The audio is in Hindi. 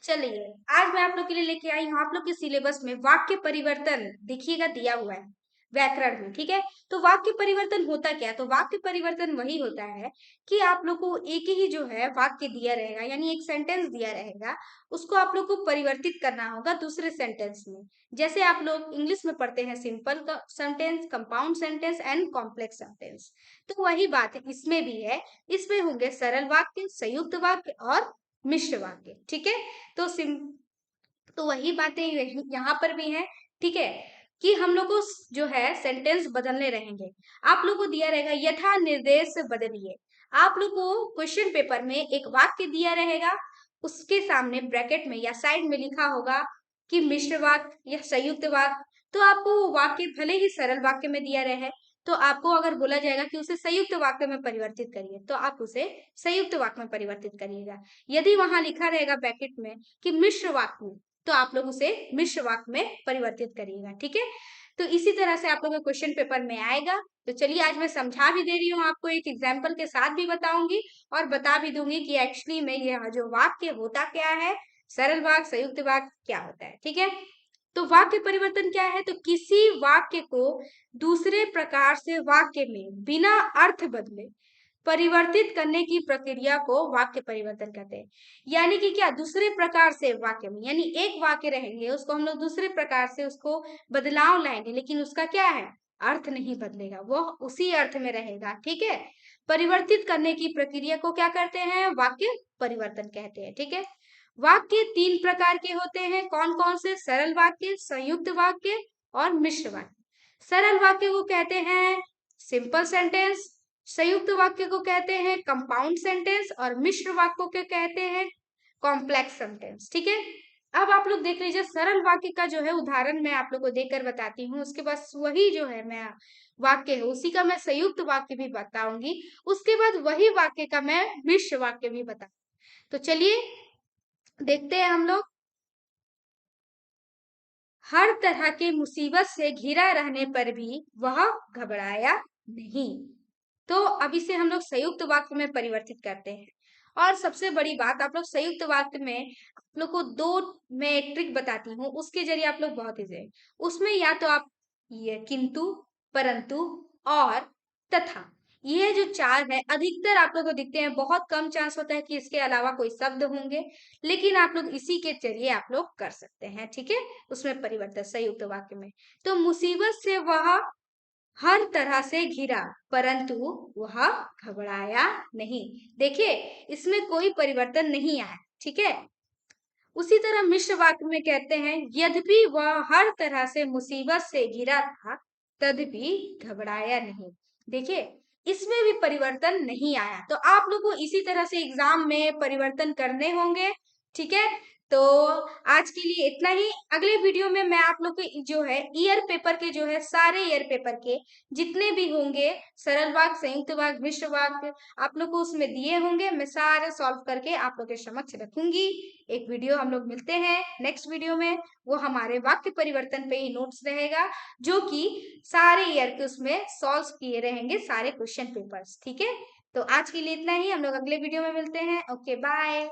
चलिए, आज मैं आप लोग के लिए लेके आई हूँ आप लोग के सिलेबस में वाक्य परिवर्तन। देखिएगा, दिया हुआ है व्याकरण में, ठीक है। तो वाक्य परिवर्तन होता क्या है? तो वाक्य परिवर्तन वही होता है कि आप लोग को एक ही जो है वाक्य दिया रहेगा, यानी एक सेंटेंस दिया रहेगा, उसको आप लोग को परिवर्तित करना होगा दूसरे सेंटेंस में। जैसे आप लोग इंग्लिश में पढ़ते हैं simple sentence, compound sentence and complex sentence. तो वही बात है इसमें भी है। इसमें होंगे सरल वाक्य, संयुक्त वाक्य और मिश्र वाक्य, ठीक है। तो तो वही बातें यहाँ पर भी हैं, ठीक है, कि हम लोग को जो है सेंटेंस बदलने रहेंगे। आप लोग को दिया रहेगा यथा निर्देश बदलिए। आप लोग को क्वेश्चन पेपर में एक वाक्य दिया रहेगा, उसके सामने ब्रैकेट में या साइड में लिखा होगा कि मिश्र वाक्य या संयुक्त वाक्य। तो आपको वो वाक्य भले ही सरल वाक्य में दिया रहे, तो आपको अगर बोला जाएगा कि उसे संयुक्त वाक्य में परिवर्तित करिए, तो आप उसे संयुक्त वाक्य में परिवर्तित करिएगा। यदि वहां लिखा रहेगा ब्रैकेट में कि मिश्र वाक्य, तो आप लोग उसे मिश्र वाक्य में परिवर्तित करिएगा, ठीक है। तो इसी तरह से आप लोगों के क्वेश्चन पेपर में आएगा। तो चलिए, आज मैं समझा भी दे रही हूँ आपको, एक एग्जाम्पल के साथ भी बताऊंगी और बता भी दूंगी कि एक्चुअली में यह जो वाक्य होता क्या है, सरल वाक्य संयुक्त वाक्य क्या होता है, ठीक है। तो वाक्य परिवर्तन क्या है? तो किसी वाक्य को दूसरे प्रकार से वाक्य में बिना अर्थ बदले परिवर्तित करने की प्रक्रिया को वाक्य परिवर्तन कहते हैं। यानी कि क्या, दूसरे प्रकार से वाक्य में, यानी एक वाक्य रहेंगे उसको हम लोग दूसरे प्रकार से उसको बदलाव लाएंगे, लेकिन उसका क्या है, अर्थ नहीं बदलेगा, वो उसी अर्थ में रहेगा, ठीक है। परिवर्तित करने की प्रक्रिया को क्या कहते हैं? वाक्य परिवर्तन कहते हैं, ठीक है। वाक्य तीन प्रकार के होते हैं, कौन कौन से? सरल वाक्य, संयुक्त वाक्य और मिश्र वाक्य। सरल वाक्य को कहते हैं सिंपल सेंटेंस, संयुक्त वाक्य को कहते हैं कंपाउंड सेंटेंस और मिश्र वाक्य को कहते हैं कॉम्प्लेक्स सेंटेंस, ठीक है। अब आप लोग देख लीजिए, सरल वाक्य का जो है उदाहरण मैं आप लोग को देकर बताती हूँ, उसके बाद वही जो है मैं वाक्य है उसी का मैं संयुक्त वाक्य भी बताऊंगी, उसके बाद वही वाक्य का मैं मिश्र वाक्य भी बता। तो चलिए देखते हैं हम लोग। हर तरह के मुसीबत से घिरा रहने पर भी वह घबराया नहीं। तो अब इसे हम लोग संयुक्त वाक्य में परिवर्तित करते हैं। और सबसे बड़ी बात, आप लोग संयुक्त वाक्य में आप लोग को दो, मैं एक ट्रिक बताती हूँ, उसके जरिए आप लोग बहुत इजी, उसमें या तो आप ये किंतु, परंतु और तथा, ये जो चार है अधिकतर आप लोग को दिखते हैं, बहुत कम चांस होता है कि इसके अलावा कोई शब्द होंगे, लेकिन आप लोग इसी के जरिए आप लोग कर सकते हैं, ठीक है, उसमें परिवर्तन संयुक्त वाक्य में। तो मुसीबत से वह हर तरह से घिरा परंतु वह घबराया नहीं। देखिए, इसमें कोई परिवर्तन नहीं आया, ठीक है। उसी तरह मिश्र वाक्य में कहते हैं यद्यपि वह हर तरह से मुसीबत से घिरा था तद्यपि घबराया नहीं। देखिए, इसमें भी परिवर्तन नहीं आया। तो आप लोग को इसी तरह से एग्जाम में परिवर्तन करने होंगे, ठीक है। तो आज के लिए इतना ही। अगले वीडियो में मैं आप लोग के जो है ईयर पेपर के जो है सारे ईयर पेपर के जितने भी होंगे सरल वाक्य, संयुक्त वाक्य, मिश्र वाक्य, आप लोग को उसमें दिए होंगे, मैं सारे सॉल्व करके आप लोग के समक्ष रखूंगी। एक वीडियो हम लोग मिलते हैं नेक्स्ट वीडियो में, वो हमारे वाक्य परिवर्तन पे ही नोट्स रहेगा, जो कि सारे ईयर के उसमें सॉल्व किए रहेंगे सारे क्वेश्चन पेपर्स, ठीक है। तो आज के लिए इतना ही, हम लोग अगले वीडियो में मिलते हैं। Okay, bye.